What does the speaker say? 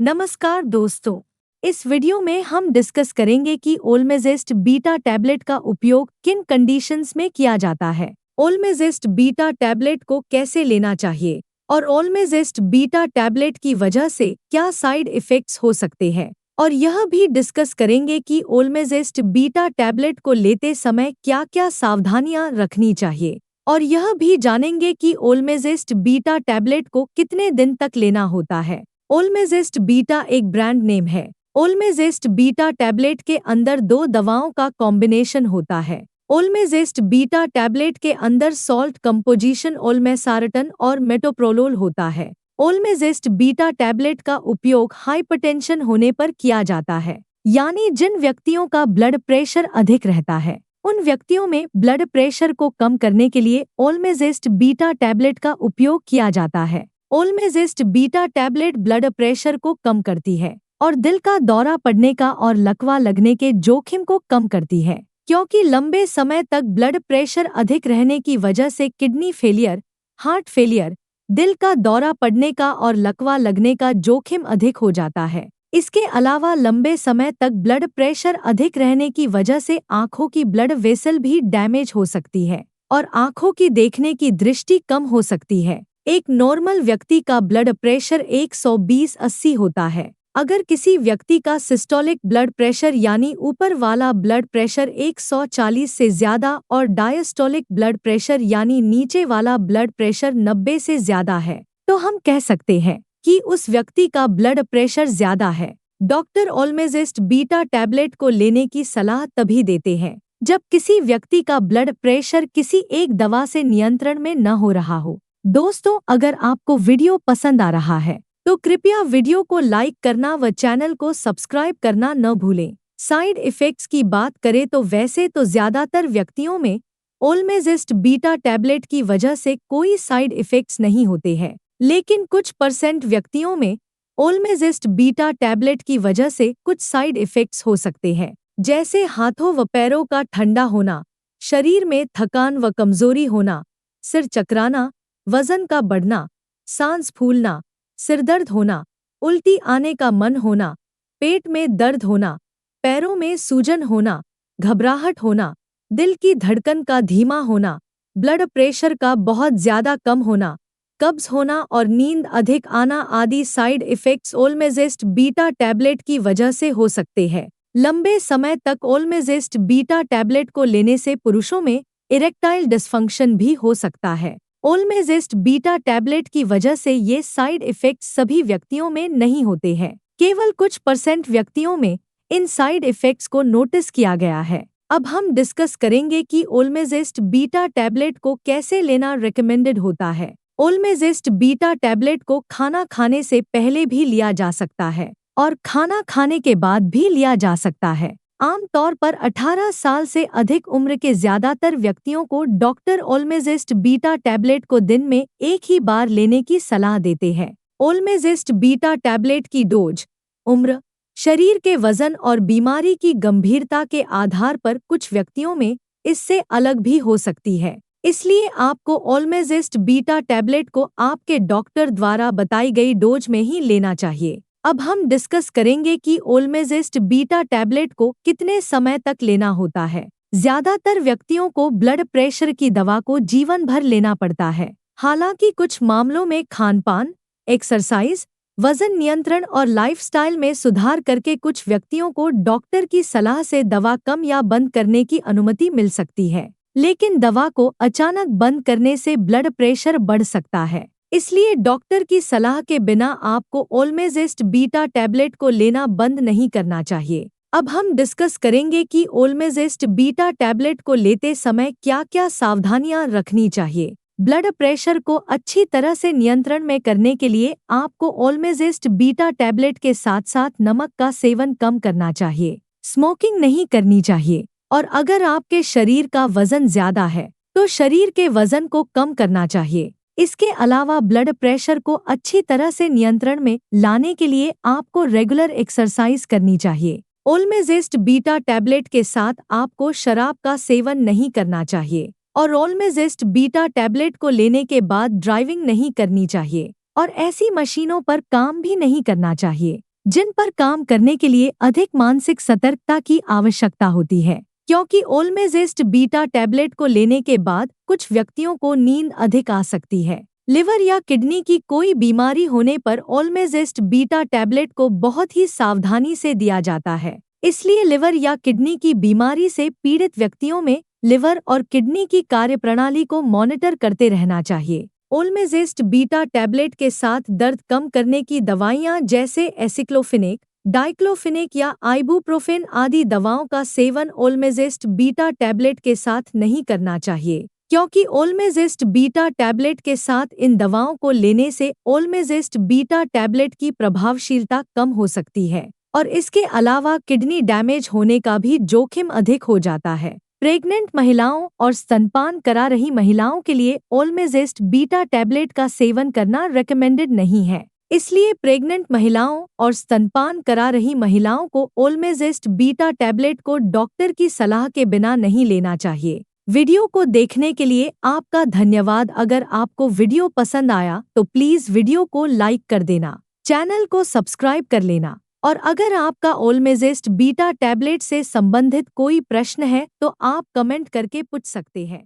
नमस्कार दोस्तों। इस वीडियो में हम डिस्कस करेंगे कि ओल्मेजेस्ट बीटा टैबलेट का उपयोग किन कंडीशंस में किया जाता है, ओल्मेजेस्ट बीटा टैबलेट को कैसे लेना चाहिए और ओल्मेजेस्ट बीटा टैबलेट की वजह से क्या साइड इफ़ेक्ट्स हो सकते हैं। और यह भी डिस्कस करेंगे कि ओल्मेजेस्ट बीटा टैबलेट को लेते समय क्या-क्या सावधानियां रखनी चाहिए और यह भी जानेंगे कि ओल्मेजेस्ट बीटा टैबलेट को कितने दिन तक लेना होता है। ओल्मेजेस्ट बीटा एक ब्रांड नेम है। ओल्मेजेस्ट बीटा टैबलेट के अंदर दो दवाओं का कॉम्बिनेशन होता है। ओल्मेजेस्ट बीटा टैबलेट के अंदर सॉल्ट कंपोजिशन ओल्मेसारेटन और मेटोप्रोलोल होता है। ओल्मेजेस्ट बीटा टैबलेट का उपयोग हाइपरटेंशन होने पर किया जाता है, यानी जिन व्यक्तियों का ब्लड प्रेशर अधिक रहता है उन व्यक्तियों में ब्लड प्रेशर को कम करने के लिए ओल्मेजेस्ट बीटा टैबलेट का उपयोग किया जाता है। ओल्मेजेस्ट बीटा टैबलेट ब्लड प्रेशर को कम करती है और दिल का दौरा पड़ने का और लकवा लगने के जोखिम को कम करती है, क्योंकि लंबे समय तक ब्लड प्रेशर अधिक रहने की वजह से किडनी फेलियर, हार्ट फेलियर, दिल का दौरा पड़ने का और लकवा लगने का जोखिम अधिक हो जाता है। इसके अलावा लंबे समय तक ब्लड प्रेशर अधिक रहने की वजह से आंखों की ब्लड वेसल भी डैमेज हो सकती है और आंखों की देखने की दृष्टि कम हो सकती है। एक नॉर्मल व्यक्ति का ब्लड प्रेशर 120/80 होता है। अगर किसी व्यक्ति का सिस्टोलिक ब्लड प्रेशर यानी ऊपर वाला ब्लड प्रेशर 140 से ज्यादा और डायस्टोलिक ब्लड प्रेशर यानी नीचे वाला ब्लड प्रेशर 90 से ज्यादा है, तो हम कह सकते हैं कि उस व्यक्ति का ब्लड प्रेशर ज्यादा है। डॉक्टर ओल्मेजेस्ट बीटा टैबलेट को लेने की सलाह तभी देते हैं जब किसी व्यक्ति का ब्लड प्रेशर किसी एक दवा से नियंत्रण में न हो रहा हो। दोस्तों, अगर आपको वीडियो पसंद आ रहा है तो कृपया वीडियो को लाइक करना व चैनल को सब्सक्राइब करना न भूलें। साइड इफ़ेक्ट्स की बात करें तो वैसे तो ज़्यादातर व्यक्तियों में ओल्मेजेस्ट बीटा टैबलेट की वजह से कोई साइड इफ़ेक्ट्स नहीं होते हैं, लेकिन कुछ % व्यक्तियों में ओल्मेजेस्ट बीटा टैबलेट की वजह से कुछ साइड इफ़ेक्ट्स हो सकते हैं, जैसे हाथों व पैरों का ठंडा होना, शरीर में थकान व कमजोरी होना, सिर चकराना, वजन का बढ़ना, सांस फूलना, सिरदर्द होना, उल्टी आने का मन होना, पेट में दर्द होना, पैरों में सूजन होना, घबराहट होना, दिल की धड़कन का धीमा होना, ब्लड प्रेशर का बहुत ज्यादा कम होना, कब्ज होना और नींद अधिक आना आदि साइड इफ़ेक्ट्स ओल्मेजेस्ट बीटा टैबलेट की वजह से हो सकते हैं। लंबे समय तक ओल्मेजेस्ट बीटा टैबलेट को लेने से पुरुषों में इरेक्टाइल डिसफंक्शन भी हो सकता है। ओल्मेजेस्ट बीटा टैबलेट की वजह से ये साइड इफ़ेक्ट्स सभी व्यक्तियों में नहीं होते हैं, केवल कुछ % व्यक्तियों में इन साइड इफ़ेक्ट्स को नोटिस किया गया है। अब हम डिस्कस करेंगे कि ओल्मेजेस्ट बीटा टैबलेट को कैसे लेना रिकमेंडेड होता है। ओल्मेजेस्ट बीटा टैबलेट को खाना खाने से पहले भी लिया जा सकता है और खाना खाने के बाद भी लिया जा सकता है। आमतौर पर 18 साल से अधिक उम्र के ज्यादातर व्यक्तियों को डॉक्टर ओल्मेजेस्ट बीटा टैबलेट को दिन में एक ही बार लेने की सलाह देते हैं। ओल्मेजेस्ट बीटा टैबलेट की डोज उम्र, शरीर के वजन और बीमारी की गंभीरता के आधार पर कुछ व्यक्तियों में इससे अलग भी हो सकती है, इसलिए आपको ओल्मेजेस्ट बीटा टैबलेट को आपके डॉक्टर द्वारा बताई गई डोज में ही लेना चाहिए। अब हम डिस्कस करेंगे कि ओल्मेजेस्ट बीटा टैबलेट को कितने समय तक लेना होता है। ज्यादातर व्यक्तियों को ब्लड प्रेशर की दवा को जीवन भर लेना पड़ता है। हालांकि कुछ मामलों में खानपान, एक्सरसाइज, वजन नियंत्रण और लाइफस्टाइल में सुधार करके कुछ व्यक्तियों को डॉक्टर की सलाह से दवा कम या बंद करने की अनुमति मिल सकती है, लेकिन दवा को अचानक बंद करने से ब्लड प्रेशर बढ़ सकता है। इसलिए डॉक्टर की सलाह के बिना आपको ओल्मेजेस्ट बीटा टैबलेट को लेना बंद नहीं करना चाहिए। अब हम डिस्कस करेंगे कि ओल्मेजेस्ट बीटा टैबलेट को लेते समय क्या-क्या सावधानियां रखनी चाहिए। ब्लड प्रेशर को अच्छी तरह से नियंत्रण में करने के लिए आपको ओल्मेजेस्ट बीटा टैबलेट के साथ साथ नमक का सेवन कम करना चाहिए, स्मोकिंग नहीं करनी चाहिए और अगर आपके शरीर का वजन ज्यादा है तो शरीर के वजन को कम करना चाहिए। इसके अलावा ब्लड प्रेशर को अच्छी तरह से नियंत्रण में लाने के लिए आपको रेगुलर एक्सरसाइज करनी चाहिए। ओल्मेजेस्ट बीटा टैबलेट के साथ आपको शराब का सेवन नहीं करना चाहिए और ओल्मेजेस्ट बीटा टैबलेट को लेने के बाद ड्राइविंग नहीं करनी चाहिए। और ऐसी मशीनों पर काम भी नहीं करना चाहिए जिन पर काम करने के लिए अधिक मानसिक सतर्कता की आवश्यकता होती है, क्योंकि ओल्मेजेस्ट बीटा टैबलेट को लेने के बाद कुछ व्यक्तियों को नींद अधिक आ सकती है। लिवर या किडनी की कोई बीमारी होने पर ओल्मेजेस्ट बीटा टैबलेट को बहुत ही सावधानी से दिया जाता है। इसलिए लिवर या किडनी की बीमारी से पीड़ित व्यक्तियों में लिवर और किडनी की कार्यप्रणाली को मॉनिटर करते रहना चाहिए। ओल्मेजेस्ट बीटा टैबलेट के साथ दर्द कम करने की दवाइयां जैसे एसिक्लोफिनेक, डाइक्लोफिनेक या आइबुप्रोफेन आदि दवाओं का सेवन ओल्मेजेस्ट बीटा टैबलेट के साथ नहीं करना चाहिए, क्योंकि ओल्मेजेस्ट बीटा टैबलेट के साथ इन दवाओं को लेने से ओल्मेजेस्ट बीटा टैबलेट की प्रभावशीलता कम हो सकती है और इसके अलावा किडनी डैमेज होने का भी जोखिम अधिक हो जाता है। प्रेग्नेंट महिलाओं और स्तनपान करा रही महिलाओं के लिए ओल्मेजेस्ट बीटा टैबलेट का सेवन करना रेकमेंडेड नहीं है। इसलिए प्रेग्नेंट महिलाओं और स्तनपान करा रही महिलाओं को ओल्मेजेस्ट बीटा टैबलेट को डॉक्टर की सलाह के बिना नहीं लेना चाहिए। वीडियो को देखने के लिए आपका धन्यवाद। अगर आपको वीडियो पसंद आया तो प्लीज वीडियो को लाइक कर देना, चैनल को सब्सक्राइब कर लेना और अगर आपका ओल्मेजेस्ट बीटा टैबलेट से संबंधित कोई प्रश्न है तो आप कमेंट करके पूछ सकते हैं।